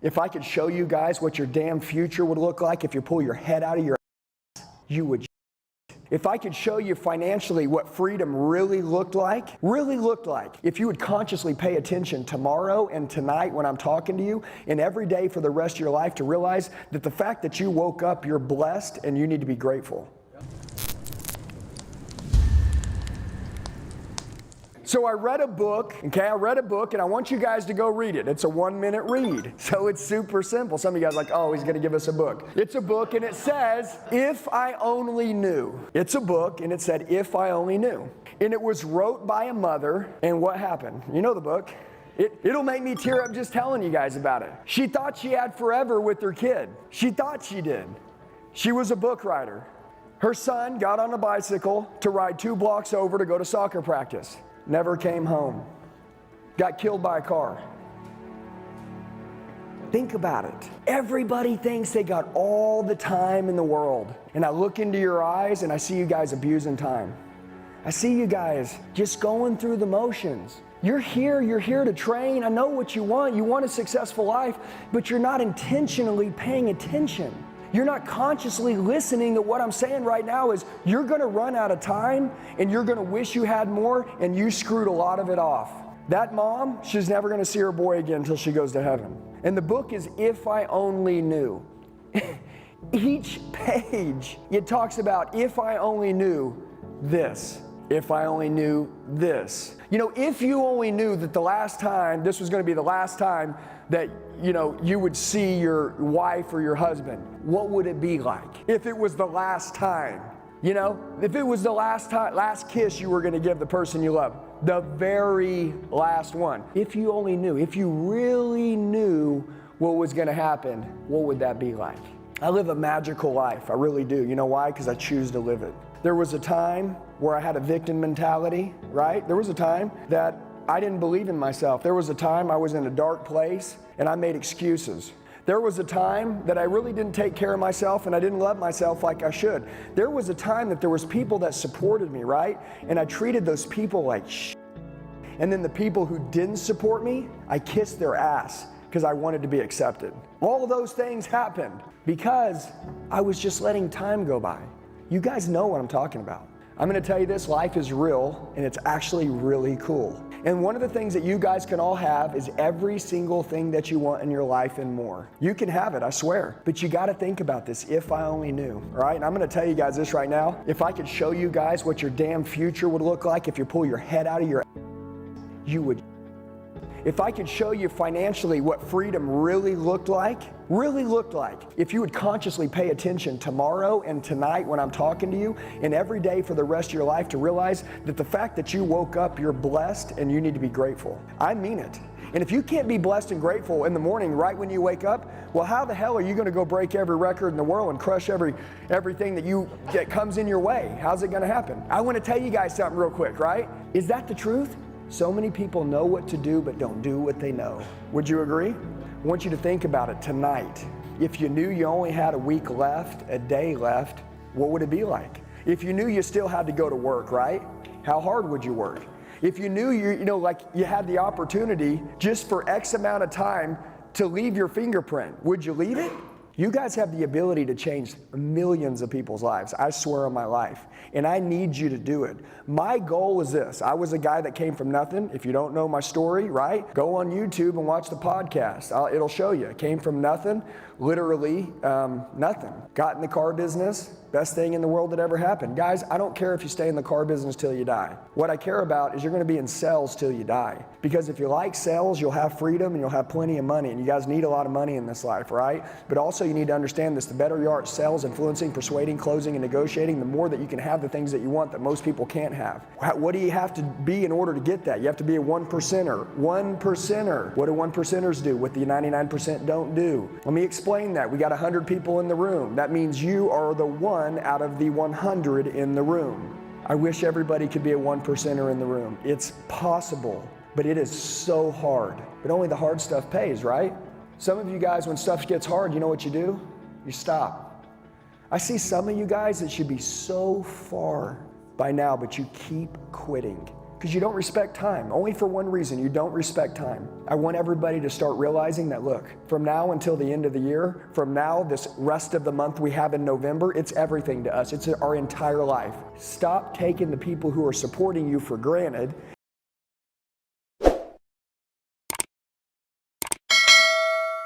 If I could show you guys what your damn future would look like if you pull your head out of your ass, you would. If I could show you financially what freedom really looked like, if you would consciously pay attention tomorrow and tonight when I'm talking to you, and every day for the rest of your life to realize that the fact that you woke up, you're blessed and you need to be grateful. So I read a book, and I want you guys to go read it. It's a 1-minute read, so it's super simple. Some of you guys are like, oh, he's gonna give us a book. It's a book, and it says, If I Only Knew. It's a book, and it said, If I Only Knew. And it was wrote by a mother, and what happened? You know the book. It'll make me tear up just telling you guys about it. She thought she had forever with her kid. She thought she did. She was a book writer. Her son got on a bicycle to ride 2 blocks over to go to soccer practice. Never came home. Got killed by a car. Think about it. Everybody thinks they got all the time in the world. And I look into your eyes and I see you guys abusing time. I see you guys just going through the motions. You're here to train. I know what you want. You want a successful life, but you're not intentionally paying attention. You're not consciously listening to what I'm saying right now is you're gonna run out of time and you're gonna wish you had more and you screwed a lot of it off. That mom, she's never gonna see her boy again until she goes to heaven. And the book is If I Only Knew. Each page, it talks about if I only knew this. If I only knew this. You know, if you only knew that this was gonna be the last time that you would see your wife or your husband, what would it be like? If it was the last time, if it was the last kiss you were gonna give the person you love, the very last one. If you only knew, if you really knew what was gonna happen, what would that be like? I live a magical life, I really do. You know why? Because I choose to live it. There was a time where I had a victim mentality, right? There was a time that I didn't believe in myself. There was a time I was in a dark place and I made excuses. There was a time that I really didn't take care of myself and I didn't love myself like I should. There was a time that there was people that supported me, right? And I treated those people like shit. And then the people who didn't support me, I kissed their ass because I wanted to be accepted. All of those things happened because I was just letting time go by. You guys know what I'm talking about. I'm gonna tell you this, life is real and it's actually really cool. And one of the things that you guys can all have is every single thing that you want in your life and more. You can have it, I swear. But you gotta think about this, if I only knew, all right? And I'm gonna tell you guys this right now. If I could show you guys what your damn future would look like if you pull your head out of your ass, you would. If I could show you financially what freedom really looked like, if you would consciously pay attention tomorrow and tonight when I'm talking to you, and every day for the rest of your life to realize that the fact that you woke up, you're blessed and you need to be grateful. I mean it. And if you can't be blessed and grateful in the morning right when you wake up, well, how the hell are you gonna go break every record in the world and crush everything that comes in your way? How's it gonna happen? I wanna tell you guys something real quick, right? Is that the truth? So many people know what to do but don't do what they know. Would you agree? I want you to think about it tonight. If you knew you only had a week left, a day left, what would it be like? If you knew you still had to go to work, right? How hard would you work? If you knew you had the opportunity just for X amount of time to leave your fingerprint, would you leave it? You guys have the ability to change millions of people's lives. I swear on my life. And I need you to do it. My goal is this. I was a guy that came from nothing. If you don't know my story, right? Go on YouTube and watch the podcast. It'll show you. Came from nothing, literally nothing. Got in the car business. Best thing in the world that ever happened. Guys, I don't care if you stay in the car business till you die. What I care about is you're gonna be in sales till you die. Because if you like sales, you'll have freedom and you'll have plenty of money. And you guys need a lot of money in this life, right? But also you need to understand this, the better you are at sales, influencing, persuading, closing, and negotiating, the more that you can have the things that you want that most people can't have. What do you have to be in order to get that? You have to be a 1%er. 1%er. What do 1%ers do? What the 99% don't do? Let me explain that. We got 100 people in the room. That means you are the one out of the 100 in the room. I wish everybody could be a 1%er in the room. It's possible, but it is so hard. But only the hard stuff pays, right? Some of you guys, when stuff gets hard, you know what you do? You stop. I see some of you guys that should be so far by now, but you keep quitting Because you don't respect time. Only for one reason, you don't respect time. I want everybody to start realizing that, look, from now until the end of the year, from now, this rest of the month we have in November, it's everything to us. It's our entire life. Stop taking the people who are supporting you for granted